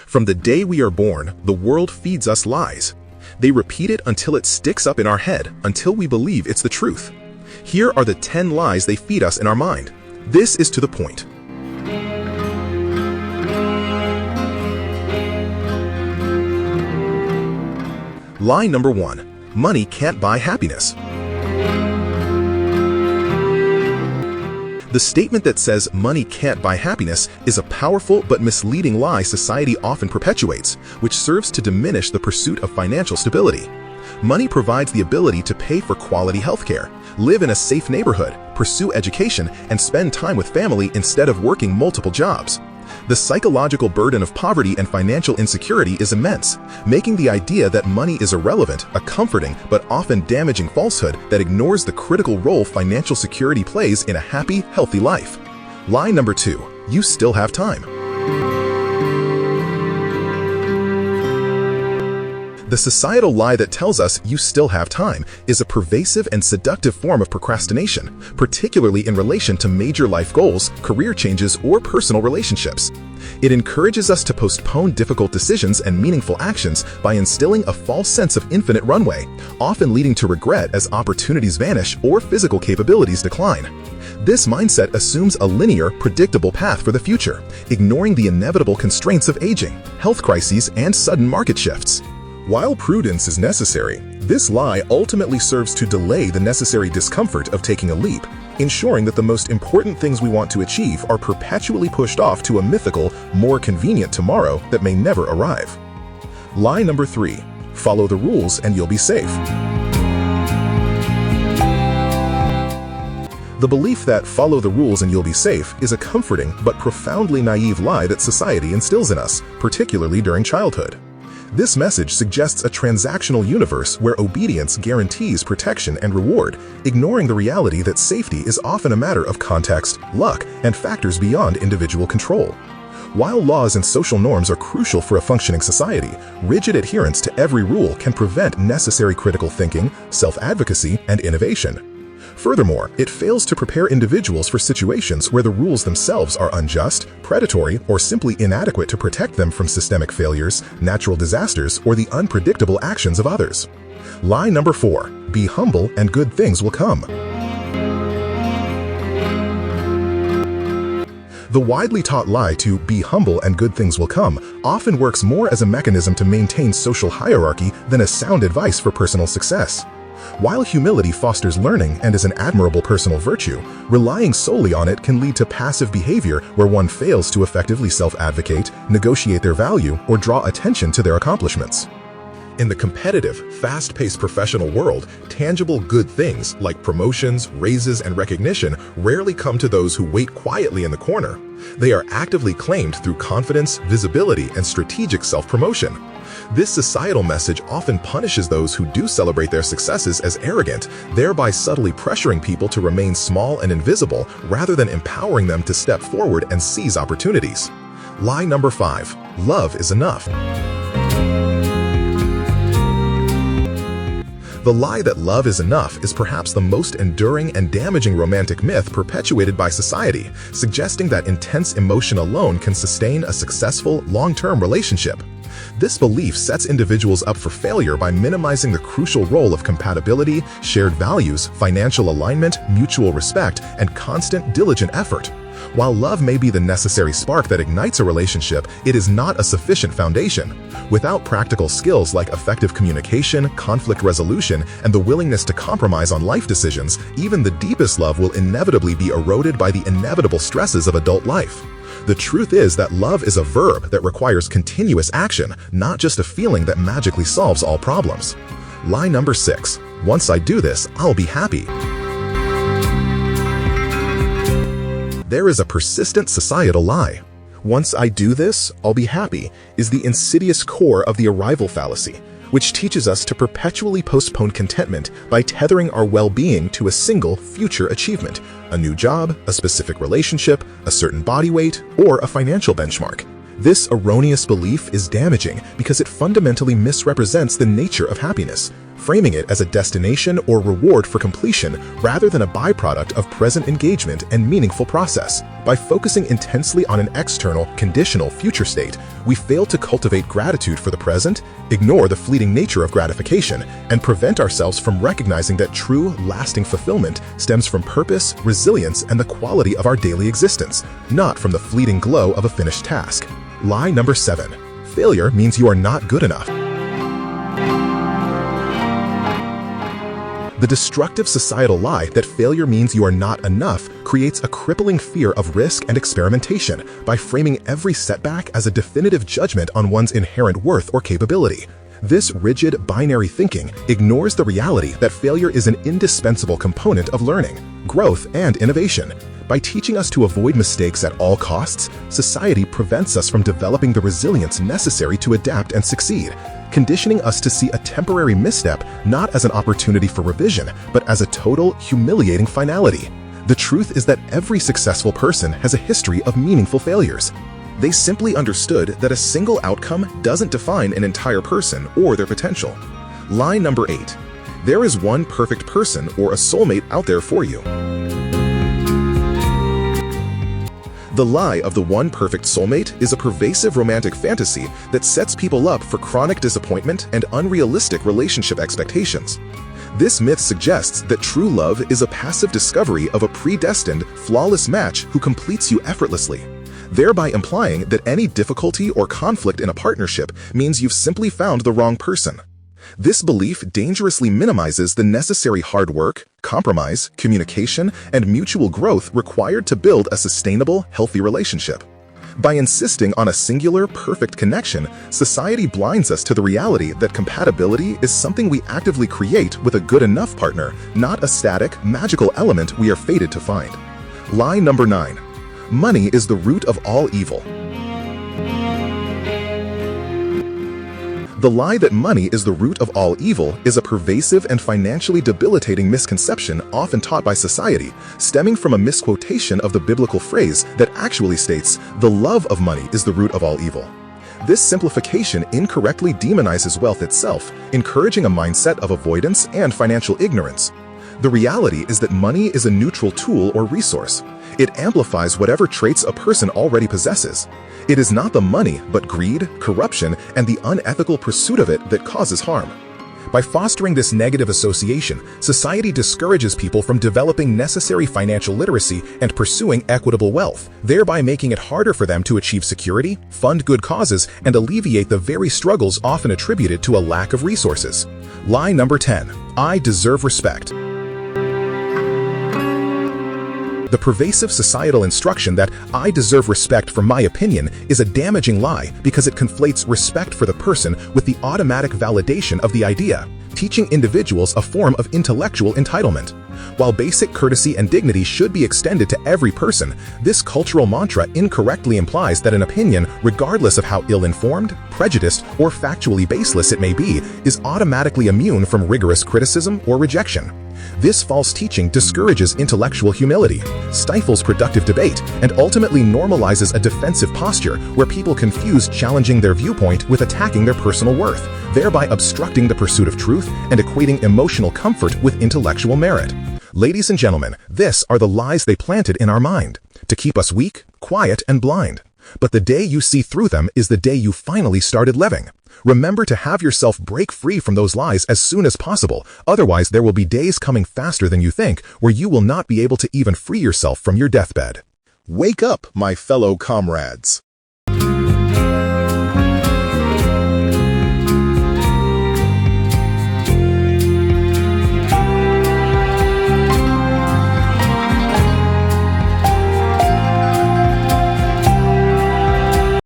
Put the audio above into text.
From the day we are born, the world feeds us lies. They repeat it until it sticks up in our head, until we believe it's the truth. Here are the 10 lies they feed us in our mind. This is to the point. Lie number 1. Money can't buy happiness. The statement that says money can't buy happiness is a powerful but misleading lie society often perpetuates, which serves to diminish the pursuit of financial stability. Money provides the ability to pay for quality healthcare, live in a safe neighborhood, pursue education, and spend time with family instead of working multiple jobs. The psychological burden of poverty and financial insecurity is immense, making the idea that money is irrelevant a comforting but often damaging falsehood that ignores the critical role financial security plays in a happy, healthy life. Lie number 2. You still have time. The societal lie that tells us you still have time is a pervasive and seductive form of procrastination, particularly in relation to major life goals, career changes, or personal relationships. It encourages us to postpone difficult decisions and meaningful actions by instilling a false sense of infinite runway, often leading to regret as opportunities vanish or physical capabilities decline. This mindset assumes a linear, predictable path for the future, ignoring the inevitable constraints of aging, health crises, and sudden market shifts. While prudence is necessary, this lie ultimately serves to delay the necessary discomfort of taking a leap, ensuring that the most important things we want to achieve are perpetually pushed off to a mythical, more convenient tomorrow that may never arrive. Lie number 3. Follow the rules and you'll be safe. The belief that follow the rules and you'll be safe is a comforting but profoundly naive lie that society instills in us, particularly during childhood. This message suggests a transactional universe where obedience guarantees protection and reward, ignoring the reality that safety is often a matter of context, luck, and factors beyond individual control. While laws and social norms are crucial for a functioning society, rigid adherence to every rule can prevent necessary critical thinking, self-advocacy, and innovation. Furthermore, it fails to prepare individuals for situations where the rules themselves are unjust, predatory, or simply inadequate to protect them from systemic failures, natural disasters, or the unpredictable actions of others. Lie number 4. Be humble and good things will come. The widely taught lie to be humble and good things will come often works more as a mechanism to maintain social hierarchy than as sound advice for personal success. While humility fosters learning and is an admirable personal virtue, relying solely on it can lead to passive behavior where one fails to effectively self-advocate, negotiate their value, or draw attention to their accomplishments. In the competitive, fast-paced professional world, tangible good things like promotions, raises, and recognition rarely come to those who wait quietly in the corner. They are actively claimed through confidence, visibility, and strategic self-promotion. This societal message often punishes those who do celebrate their successes as arrogant, thereby subtly pressuring people to remain small and invisible rather than empowering them to step forward and seize opportunities. Lie number 5. Love is enough. The lie that love is enough is perhaps the most enduring and damaging romantic myth perpetuated by society, suggesting that intense emotion alone can sustain a successful, long-term relationship. This belief sets individuals up for failure by minimizing the crucial role of compatibility, shared values, financial alignment, mutual respect, and constant, diligent effort. While love may be the necessary spark that ignites a relationship, it is not a sufficient foundation. Without practical skills like effective communication, conflict resolution, and the willingness to compromise on life decisions, even the deepest love will inevitably be eroded by the inevitable stresses of adult life. The truth is that love is a verb that requires continuous action, not just a feeling that magically solves all problems. Lie number 6. Once I do this, I'll be happy. There is a persistent societal lie. Once I do this, I'll be happy is the insidious core of the arrival fallacy, which teaches us to perpetually postpone contentment by tethering our well-being to a single future achievement, a new job, a specific relationship, a certain body weight, or a financial benchmark. This erroneous belief is damaging because it fundamentally misrepresents the nature of happiness. framing it as a destination or reward for completion rather than a byproduct of present engagement and meaningful process. By focusing intensely on an external, conditional future state, we fail to cultivate gratitude for the present, ignore the fleeting nature of gratification, and prevent ourselves from recognizing that true, lasting fulfillment stems from purpose, resilience, and the quality of our daily existence, not from the fleeting glow of a finished task. Lie number 7. Failure means you are not good enough. The destructive societal lie that failure means you are not enough creates a crippling fear of risk and experimentation by framing every setback as a definitive judgment on one's inherent worth or capability. This rigid, binary thinking ignores the reality that failure is an indispensable component of learning, growth, and innovation. By teaching us to avoid mistakes at all costs, society prevents us from developing the resilience necessary to adapt and succeed, conditioning us to see a temporary misstep not as an opportunity for revision, but as a total, humiliating finality. The truth is that every successful person has a history of meaningful failures. They simply understood that a single outcome doesn't define an entire person or their potential. Lie number 8. There is one perfect person or a soulmate out there for you. The lie of the one perfect soulmate is a pervasive romantic fantasy that sets people up for chronic disappointment and unrealistic relationship expectations. This myth suggests that true love is a passive discovery of a predestined, flawless match who completes you effortlessly, thereby implying that any difficulty or conflict in a partnership means you've simply found the wrong person. This belief dangerously minimizes the necessary hard work, compromise, communication, and mutual growth required to build a sustainable, healthy relationship. By insisting on a singular, perfect connection, society blinds us to the reality that compatibility is something we actively create with a good enough partner, not a static, magical element we are fated to find. Lie number 9. Money is the root of all evil. The lie that money is the root of all evil is a pervasive and financially debilitating misconception often taught by society, stemming from a misquotation of the biblical phrase that actually states, "The love of money is the root of all evil." This simplification incorrectly demonizes wealth itself, encouraging a mindset of avoidance and financial ignorance. The reality is that money is a neutral tool or resource. It amplifies whatever traits a person already possesses. It is not the money, but greed, corruption, and the unethical pursuit of it that causes harm. By fostering this negative association, society discourages people from developing necessary financial literacy and pursuing equitable wealth, thereby making it harder for them to achieve security, fund good causes, and alleviate the very struggles often attributed to a lack of resources. Lie number 10. I deserve respect. The pervasive societal instruction that I deserve respect for my opinion is a damaging lie because it conflates respect for the person with the automatic validation of the idea, teaching individuals a form of intellectual entitlement. While basic courtesy and dignity should be extended to every person, this cultural mantra incorrectly implies that an opinion, regardless of how ill-informed, prejudiced, or factually baseless it may be, is automatically immune from rigorous criticism or rejection. This false teaching discourages intellectual humility, stifles productive debate, and ultimately normalizes a defensive posture where people confuse challenging their viewpoint with attacking their personal worth, thereby obstructing the pursuit of truth and equating emotional comfort with intellectual merit. Ladies and gentlemen, this are the lies they planted in our mind, to keep us weak, quiet, and blind. But the day you see through them is the day you finally started living. Remember to have yourself break free from those lies as soon as possible, otherwise there will be days coming faster than you think where you will not be able to even free yourself from your deathbed. Wake up, my fellow comrades.